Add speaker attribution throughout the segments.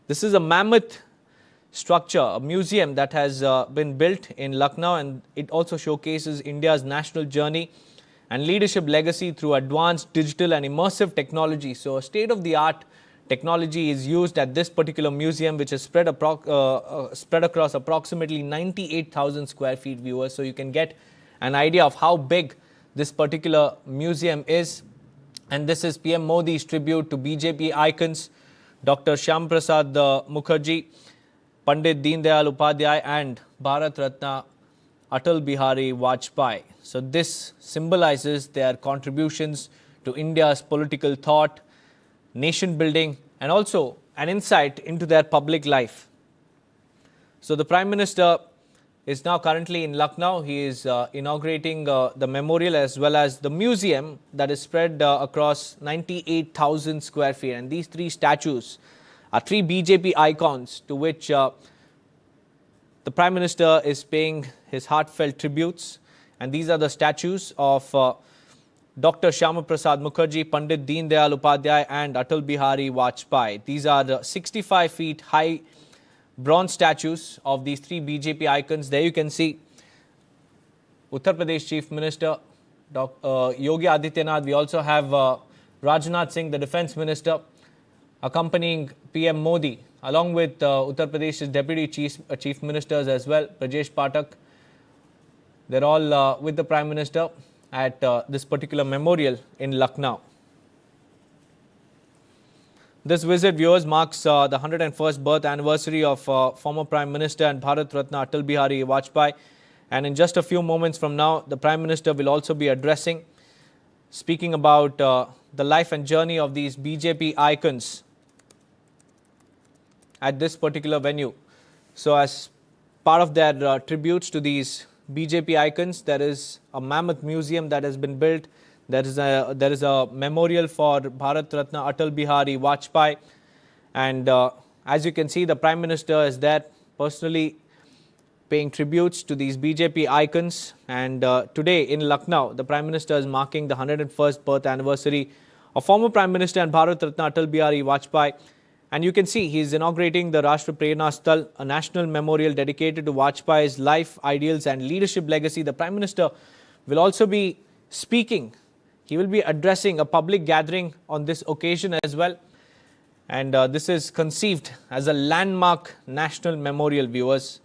Speaker 1: This is a mammoth structure, a museum that has been built in Lucknow, and it also showcases India's national journey and leadership legacy through advanced digital and immersive technology. So, a state-of-the-art technology is used at this particular museum, which is spread across approximately 98,000 square feet, viewers. So, you can get an idea of how big this particular museum is. And this is PM Modi's tribute to BJP icons Dr. Shyam Prasad Mukherjee, Pandit Deendayal Upadhyay and Bharat Ratna Atal Bihari Vajpayee. So this symbolizes their contributions to India's political thought, nation building, and also an insight into their public life. So the Prime Minister is now currently in Lucknow. He is inaugurating the memorial as well as the museum that is spread across 98,000 square feet. And these three statues are three BJP icons to which the Prime Minister is paying his heartfelt tributes. And these are the statues of Dr. Shyama Prasad Mukherjee, Pandit Deendayal Upadhyay and Atal Bihari Vajpayee. These are the 65 feet high bronze statues of these three BJP icons. There you can see Uttar Pradesh Chief Minister Yogi Adityanath. We also have Rajnath Singh, the Defence Minister, accompanying PM Modi, along with Uttar Pradesh's Deputy Chief Ministers as well, Brajesh Pathak. They're all with the Prime Minister at this particular memorial in Lucknow. This visit, viewers, marks the 101st birth anniversary of former Prime Minister and Bharat Ratna Atal Bihari Vajpayee. And in just a few moments from now, the Prime Minister will also be speaking about the life and journey of these BJP icons at this particular venue. So as part of their tributes to these BJP icons, there is a mammoth museum that has been built. There is a memorial for Bharat Ratna Atal Bihari Vajpayee, and as you can see, the Prime Minister is there personally paying tributes to these BJP icons. And today in Lucknow, the Prime Minister is marking the 101st birth anniversary of former Prime Minister and Bharat Ratna Atal Bihari Vajpayee. And you can see he is inaugurating the Rashtra Prerna Sthal, a national memorial dedicated to Vajpayee's life, ideals and leadership legacy. The Prime Minister will also be speaking. He will be addressing a public gathering on this occasion as well. And this is conceived as a landmark national memorial, viewers.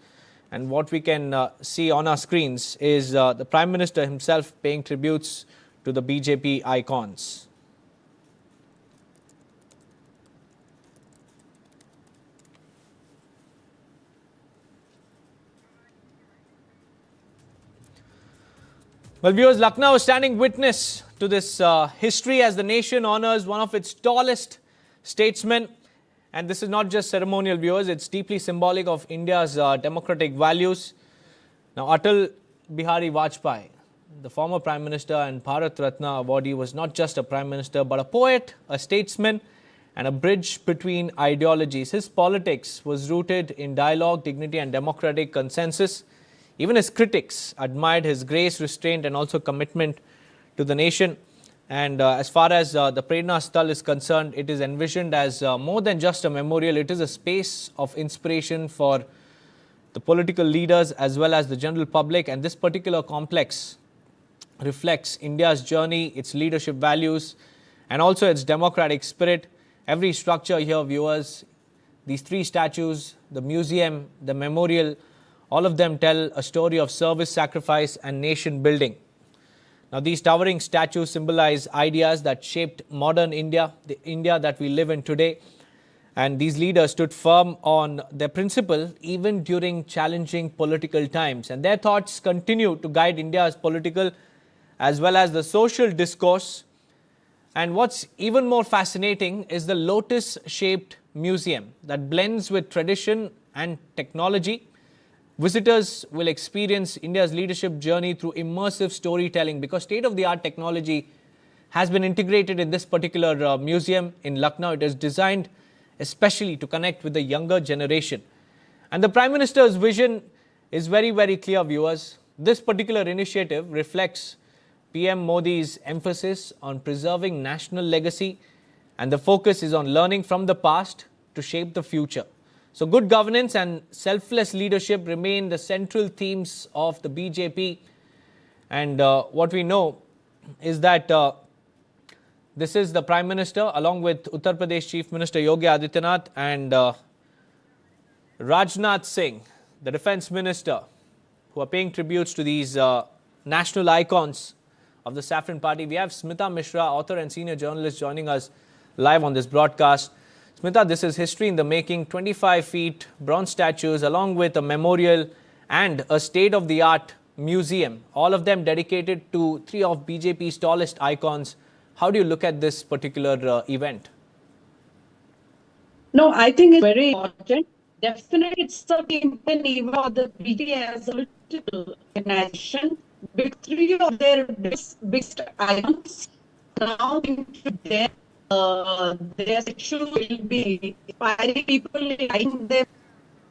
Speaker 1: And what we can see on our screens is the Prime Minister himself paying tributes to the BJP icons. Well, viewers, Lucknow is standing witness to this history as the nation honors one of its tallest statesmen. And this is not just ceremonial, viewers, it's deeply symbolic of India's democratic values. Now, Atal Bihari Vajpayee, the former Prime Minister and Bharat Ratna awardee, was not just a Prime Minister, but a poet, a statesman, and a bridge between ideologies. His politics was rooted in dialogue, dignity, and democratic consensus. Even his critics admired his grace, restraint, and also commitment to the nation. And as far as the Prerna Sthal is concerned, it is envisioned as more than just a memorial. It is a space of inspiration for the political leaders as well as the general public. And this particular complex reflects India's journey, its leadership values, and also its democratic spirit. Every structure here, viewers, these three statues, the museum, the memorial, all of them tell a story of service, sacrifice, and nation building. Now, these towering statues symbolize ideas that shaped modern India, the India that we live in today. And these leaders stood firm on their principle even during challenging political times. And their thoughts continue to guide India's political as well as the social discourse. And what's even more fascinating is the lotus-shaped museum that blends with tradition and technology. Visitors will experience India's leadership journey through immersive storytelling because state-of-the-art technology has been integrated in this particular museum in Lucknow. It is designed especially to connect with the younger generation. And the Prime Minister's vision is very, very clear, viewers. This particular initiative reflects PM Modi's emphasis on preserving national legacy, and the focus is on learning from the past to to shape the future. So good governance and selfless leadership remain the central themes of the BJP. And what we know is that this is the Prime Minister along with Uttar Pradesh Chief Minister Yogi Adityanath and Rajnath Singh, the Defence Minister, who are paying tributes to these national icons of the Saffron Party. We have Smita Mishra, author and senior journalist, joining us live on this broadcast. Smita, this is history in the making. 25 feet bronze statues along with a memorial and a state-of-the-art museum, all of them dedicated to three of BJP's tallest icons. How do you look at this particular event?
Speaker 2: No, I think it's very important. Definitely, it's a campaign even for the BJP as a political organization. With three of their biggest icons now into them, their statue will be inspiring people, liking them,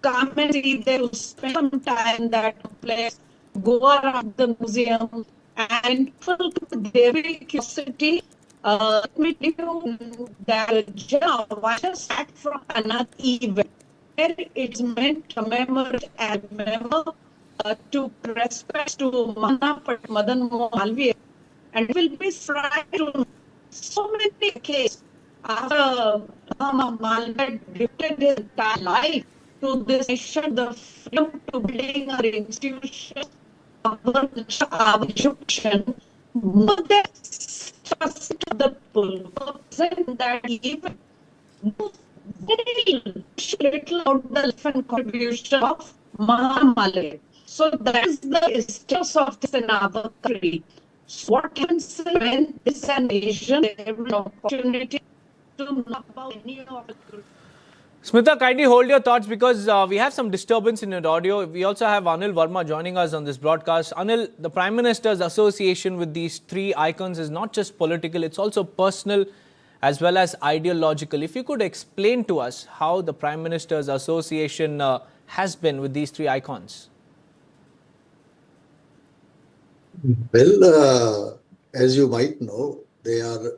Speaker 2: come and see them, spend some time in that place, go around the museum, and full their curiosity. Let me tell you that why just start from another event where it's meant to commemorate and remember to respect to Madan Mohan, and will be fried to so many cases after Malviya devoted his entire life to this nation, the freedom to building our institutions, our education, more than trust of the people that even very little of the life and contribution of Mahamale. So that is the status of this in our country. So what happens when this is an Asian, they have an opportunity to know about any of the.
Speaker 1: Smita, kindly hold your thoughts because we have some disturbance in your audio. We also have Anil Verma joining us on this broadcast. Anil, the Prime Minister's association with these three icons is not just political, it's also personal as well as ideological. If you could explain to us how the Prime Minister's association has been with these three icons.
Speaker 3: Well, as you might know, they are,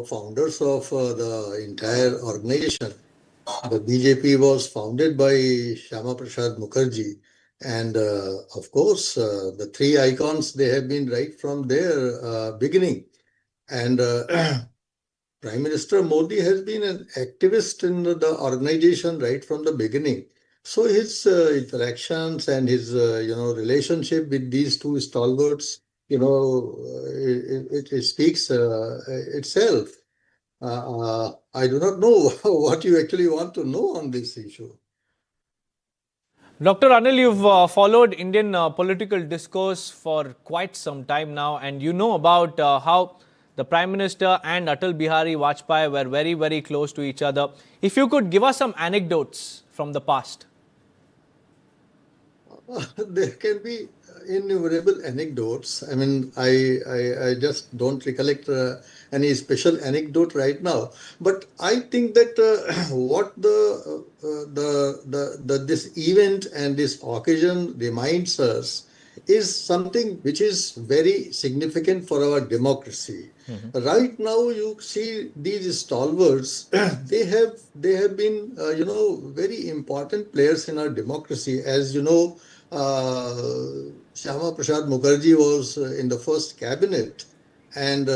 Speaker 3: founders of the entire organization. The BJP was founded by Shyama Prasad Mukherjee, and of course, the three icons, they have been right from their beginning. And Prime Minister Modi has been an activist in the organization right from the beginning. So his interactions and his, relationship with these two stalwarts, it speaks itself. I do not know what you actually want to know on this issue.
Speaker 1: Dr. Anil, you've followed Indian political discourse for quite some time now, and you know about how the Prime Minister and Atal Bihari Vajpayee were very, very close to each other. If you could give us some anecdotes from the past.
Speaker 3: There can be innumerable anecdotes. I mean, I just don't recollect any special anecdote right now. But I think that what this event and this occasion reminds us is something which is very significant for our democracy. Mm-hmm. Right now, you see these stalwarts. they have been very important players in our democracy. As you know, Shyama Prasad Mukherjee was in the first cabinet, and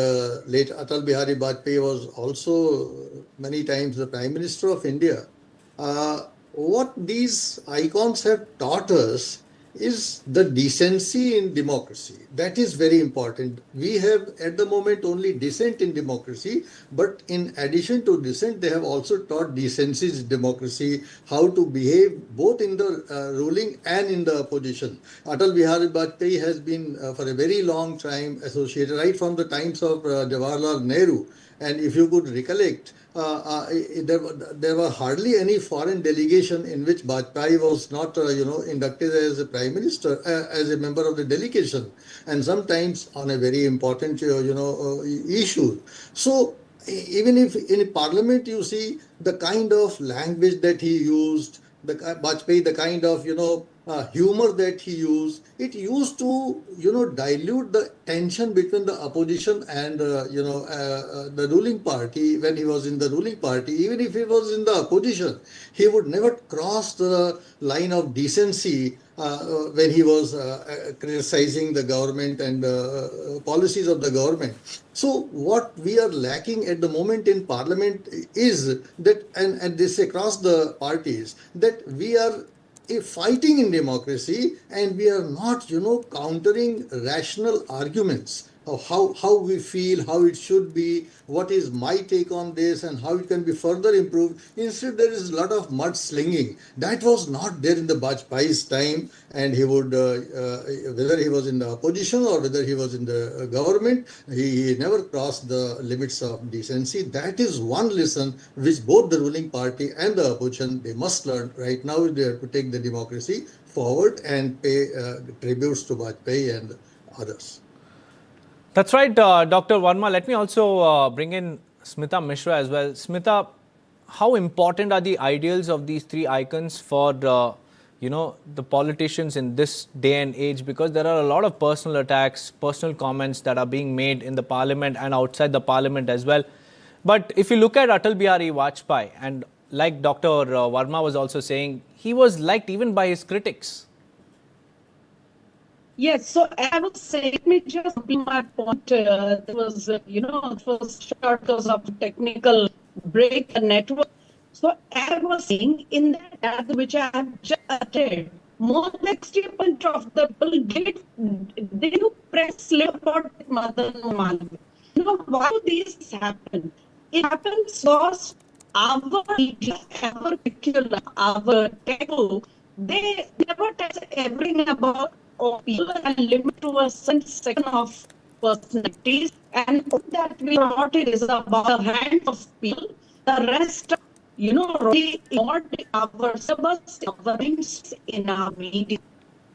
Speaker 3: late Atal Bihari Vajpayee was also many times the Prime Minister of India. What these icons have taught us is the decency in democracy. That is very important. We have at the moment only dissent in democracy, but in addition to dissent, they have also taught decency in democracy, how to behave both in the ruling and in the opposition. Atal Bihari Vajpayee has been for a very long time associated, right from the times of Jawaharlal Nehru. And if you could recollect, there were hardly any foreign delegation in which Vajpayee was not, inducted as a Prime Minister, as a member of the delegation, and sometimes on a very important, issue. So even if in Parliament you see the kind of language that he used, Vajpayee, the kind of, humor that he used, it used to, dilute the tension between the opposition and, the ruling party. When he was in the ruling party, even if he was in the opposition, he would never cross the line of decency when he was criticizing the government and policies of the government. So what we are lacking at the moment in parliament is that, and this across the parties, that we are fighting in democracy, and we are not, countering rational arguments of how we feel, how it should be, what is my take on this, and how it can be further improved. Instead, there is a lot of mud slinging. That was not there in the Bajpayee's time, and he would, whether he was in the opposition or whether he was in the government, he never crossed the limits of decency. That is one lesson which both the ruling party and the opposition, they must learn. Right now, they have to take the democracy forward and pay tributes to Bajpayee and others.
Speaker 1: That's right, Dr. Verma. Let me also bring in Smita Mishra as well. Smita, how important are the ideals of these three icons for the politicians in this day and age? Because there are a lot of personal attacks, personal comments that are being made in the parliament and outside the parliament as well. But if you look at Atal Bihari Vajpayee, and like Dr. Verma was also saying, he was liked even by his critics.
Speaker 2: Yes, so I would say, let me just complete my point. There was, first short because of technical break and network. So I was saying in that which I have just uttered, more than 60% of the people they do press about Mother Malvi. Why do these happen? It happens because our media, our curriculum, our textbook, they never tell everything about people and limit to a certain section of personalities, and that we thought it is about a handful of people. The rest, really ignored our syllabus, our names in our media.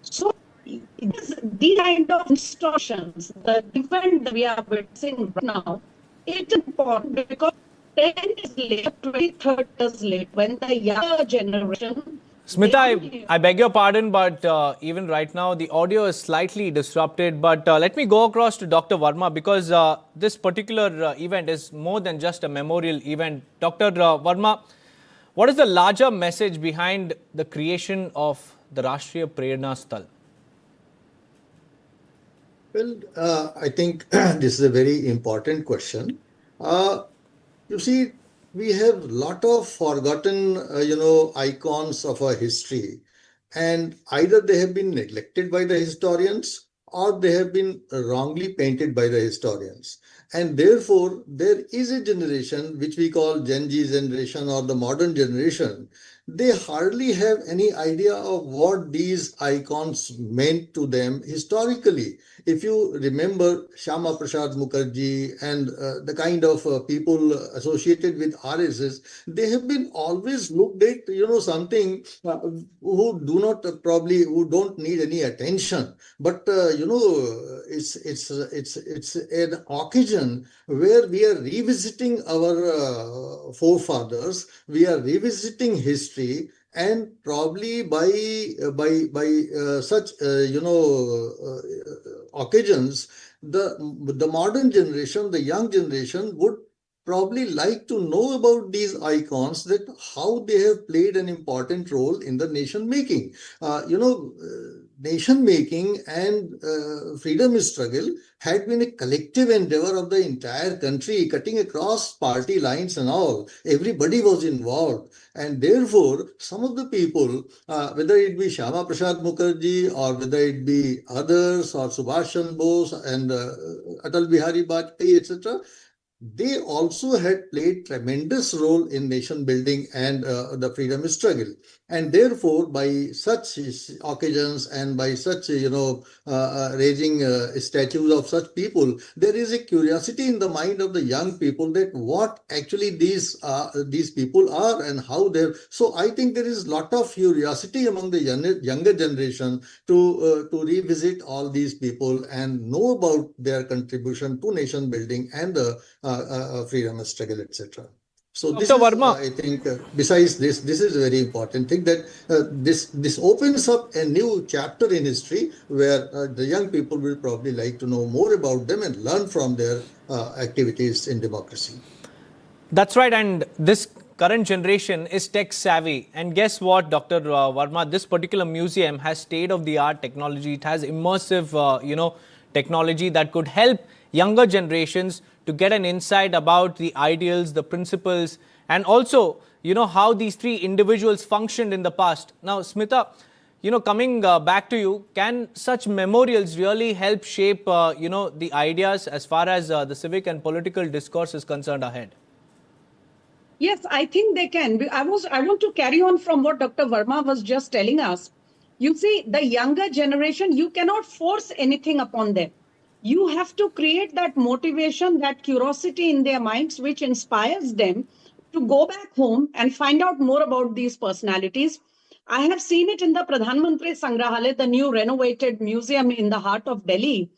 Speaker 2: So these kind of distortions, the event that we are witnessing right now, it's important because 10 years later, 23 years later, when the younger generation...
Speaker 1: Smita, I beg your pardon, but even right now, the audio is slightly disrupted. But let me go across to Dr. Verma, because this particular event is more than just a memorial event. Dr. Verma, what is the larger message behind the creation of the Rashtra Prerna Sthal?
Speaker 3: Well, I think this is a very important question. You see, we have a lot of forgotten, icons of our history, and either they have been neglected by the historians or they have been wrongly painted by the historians. And therefore, there is a generation which we call Gen Z generation or the modern generation. They hardly have any idea of what these icons meant to them historically. If you remember Shyama Prasad Mukherjee and the kind of people associated with RSS, they have been always looked at, something who do not who don't need any attention. But it's an occasion where we are revisiting our forefathers, we are revisiting history, and probably by such occasions, the modern generation, the young generation would probably like to know about these icons, that how they have played an important role in the nation making. Nation making and freedom struggle had been a collective endeavor of the entire country, cutting across party lines and all. Everybody was involved. And therefore, some of the people, whether it be Shyama Prasad Mukherjee or whether it be others or Subhash Chandra Bose and Atal Bihari Vajpayee, etc., they also had played tremendous role in nation building and the freedom struggle. And therefore, by such occasions and by such, raising statues of such people, there is a curiosity in the mind of the young people that what actually these people are and how they're. So I think there is a lot of curiosity among the younger generation to revisit all these people and know about their contribution to nation building and the freedom struggle, etc. So
Speaker 1: Dr.
Speaker 3: this is,
Speaker 1: Verma.
Speaker 3: I think, besides this is a very important thing that this opens up a new chapter in history where the young people will probably like to know more about them and learn from their activities in democracy.
Speaker 1: That's right, and this current generation is tech savvy. And guess what, Dr. Verma, this particular museum has state-of-the-art technology. It has immersive, technology that could help younger generations to get an insight about the ideals, the principles, and also, how these three individuals functioned in the past. Now, Smita, coming back to you, can such memorials really help shape, the ideas as far as the civic and political discourse is concerned ahead?
Speaker 2: Yes, I think they can. I want to carry on from what Dr. Verma was just telling us. You see, the younger generation, you cannot force anything upon them. You have to create that motivation, that curiosity in their minds, which inspires them to go back home and find out more about these personalities. I have seen it in the Pradhan Mantri Sangrahalaya, the new renovated museum in the heart of Delhi.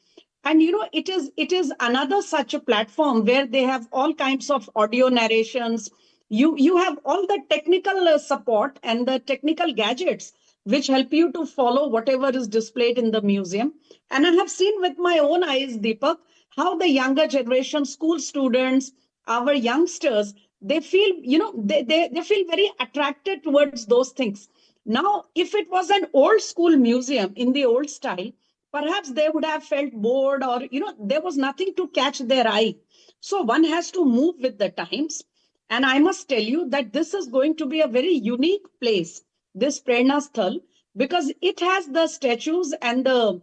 Speaker 2: And it is another such a platform where they have all kinds of audio narrations. You have all the technical support and the technical gadgets which help you to follow whatever is displayed in the museum. And I have seen with my own eyes, Deepak, how the younger generation, school students, our youngsters, they feel, they feel very attracted towards those things. Now, if it was an old school museum in the old style, perhaps they would have felt bored or, there was nothing to catch their eye. So one has to move with the times. And I must tell you that this is going to be a very unique place, this Prerna Sthal, because it has the statues and the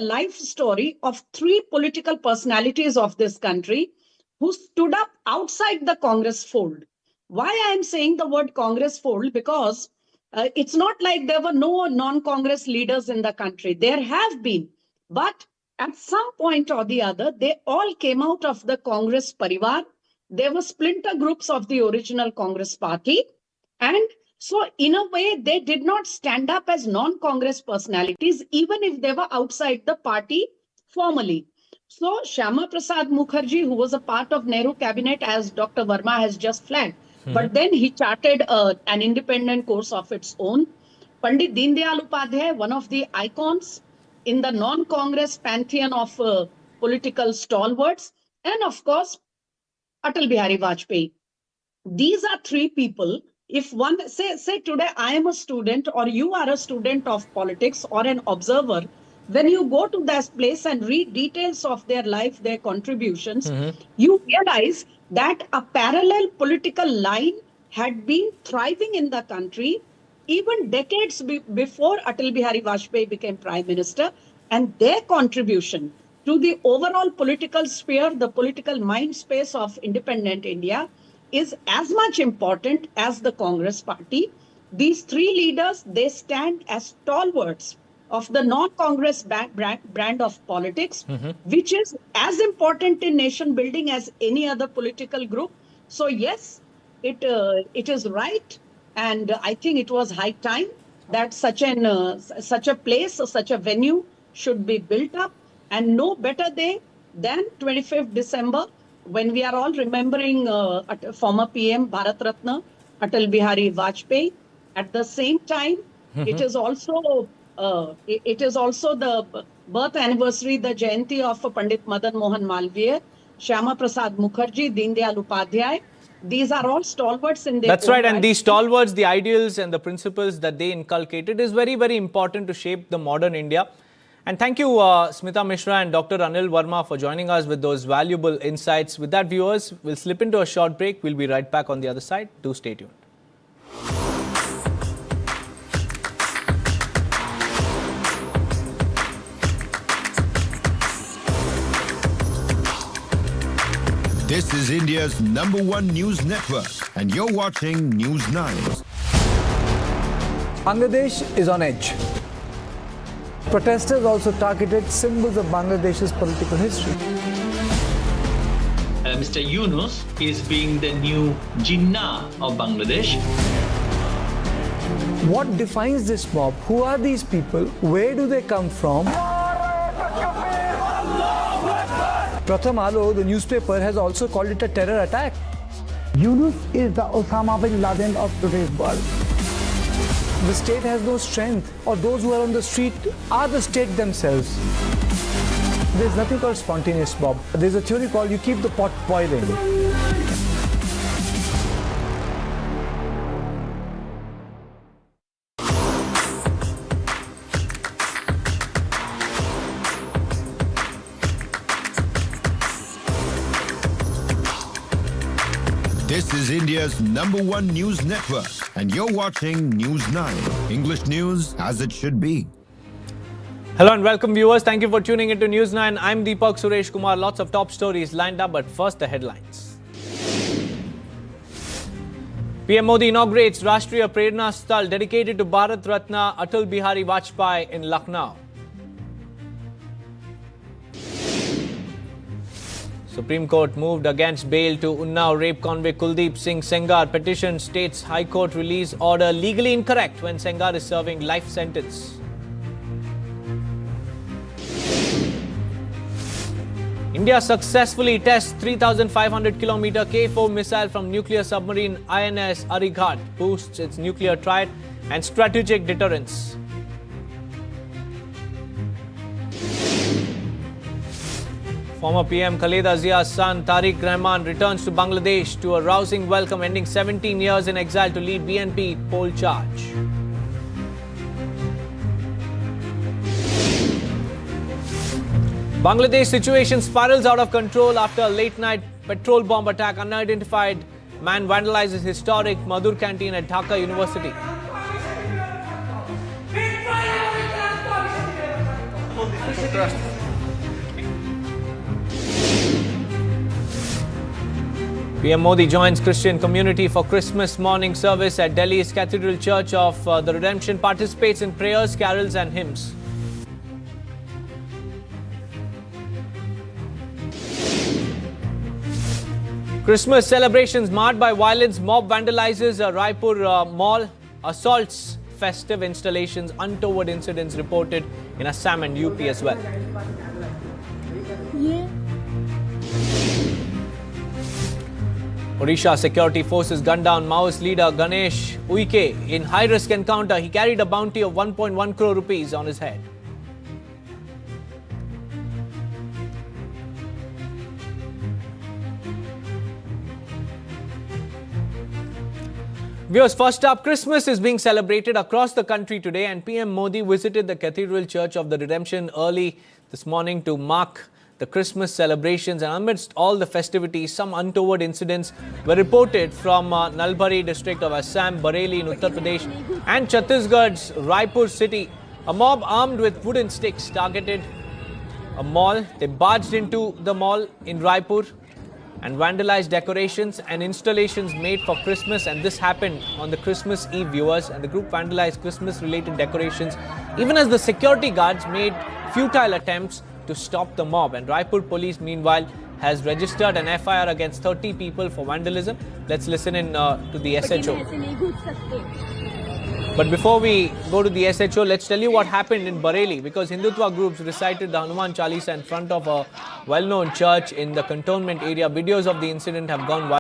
Speaker 2: life story of three political personalities of this country who stood up outside the Congress fold. Why I am saying the word Congress fold? Because it's not like there were no non-Congress leaders in the country. There have been. But at some point or the other, they all came out of the Congress Parivar. There were splinter groups of the original Congress party. And so in a way, they did not stand up as non-Congress personalities, even if they were outside the party formally. So Shyama Prasad Mukherjee, who was a part of Nehru cabinet, as Dr. Verma has just flagged, but then he charted an independent course of its own. Pandit Deendayal Upadhyay, one of the icons in the non-Congress pantheon of political stalwarts. And of course, Atal Bihari Vajpayee. These are three people. If one, say today I am a student or you are a student of politics or an observer, when you go to that place and read details of their life, their contributions, you realize that a parallel political line had been thriving in the country even decades before Atal Bihari Vajpayee became Prime Minister, and their contribution to the overall political sphere, the political mind space of independent India, is as much important as the Congress party. These three leaders, they stand as stalwarts of the non-Congress brand of politics, which is as important in nation building as any other political group. So yes, it is right. And I think it was high time that such a place, such a venue should be built up. And no better day than 25th December, when we are all remembering former PM Bharat Ratna, Atal Bihari Vajpayee. At the same time, it is also the birth anniversary, the Jayanti of Pandit Madan Mohan Malviya, Shyama Prasad Mukherjee, Deendayal Upadhyay. These are all stalwarts in their
Speaker 1: That's right.
Speaker 2: own
Speaker 1: And these stalwarts, the ideals and the principles that they inculcated is very, very important to shape the modern India. And thank you, Smita Mishra and Dr. Anil Verma, for joining us with those valuable insights. With that, viewers, we'll slip into a short break. We'll be right back on the other side. Do stay tuned.
Speaker 4: This is India's #1 news network, and you're watching News9.
Speaker 5: Bangladesh is on edge. Protesters also targeted symbols of Bangladesh's political history.
Speaker 6: Mr. Yunus is being the new Jinnah of Bangladesh.
Speaker 5: What defines this mob? Who are these people? Where do they come from? Pratham Alo, the newspaper, has also called it a terror attack. Yunus is the Osama bin Laden of today's world. The state has no strength, or those who are on the street are the state themselves. There's nothing called spontaneous, Bob. There's a theory called you keep the pot boiling.
Speaker 4: This is India's #1 news network, and you're watching News 9, English news as it should be.
Speaker 1: Hello and welcome viewers. Thank you for tuning into News 9. I'm Deepak Suresh Kumar. Lots of top stories lined up, but first the headlines. PM Modi inaugurates Rashtra Prerna Sthal dedicated to Bharat Ratna Atal Bihari Vajpayee in Lucknow. Supreme Court moved against bail to Unnao rape convict Kuldeep Singh Sengar. Petition states High Court release order legally incorrect when Sengar is serving life sentence. India successfully tests 3,500-kilometer K-4 missile from nuclear submarine INS Arighat, boosts its nuclear triad and strategic deterrence. Former PM Khaleda Zia's son Tariq Rahman returns to Bangladesh to a rousing welcome, ending 17 years in exile to lead BNP poll charge. Bangladesh situation spirals out of control after a late-night petrol bomb attack. Unidentified man vandalizes historic Madhur canteen at Dhaka University. PM Modi joins Christian community for Christmas morning service at Delhi's Cathedral Church of the Redemption, participates in prayers, carols and hymns. Christmas celebrations marred by violence. Mob vandalizes a Raipur mall, assaults festive installations, untoward incidents reported in Assam and UP as well. Odisha security forces gunned down Maoist leader Ganesh Uike in high-risk encounter. He carried a bounty of 1.1 crore rupees on his head. Viewers, first up, Christmas is being celebrated across the country today, and PM Modi visited the Cathedral Church of the Redemption early this morning to mark the Christmas celebrations. And amidst all the festivities, some untoward incidents were reported from Nalbari district of Assam, Bareilly in Uttar Pradesh and Chhattisgarh's Raipur city. A mob armed with wooden sticks targeted a mall. They barged into the mall in Raipur and vandalized decorations and installations made for Christmas, and this happened on the Christmas Eve, viewers. And the group vandalized Christmas related decorations even as the security guards made futile attempts to stop the mob. And Raipur police meanwhile has registered an FIR against 30 people for vandalism. Let's listen in to the SHO. But before we go to the SHO, let's tell you what happened in Bareilly, because Hindutva groups recited the Hanuman Chalisa in front of a well-known church in the cantonment area. Videos of the incident have gone viral.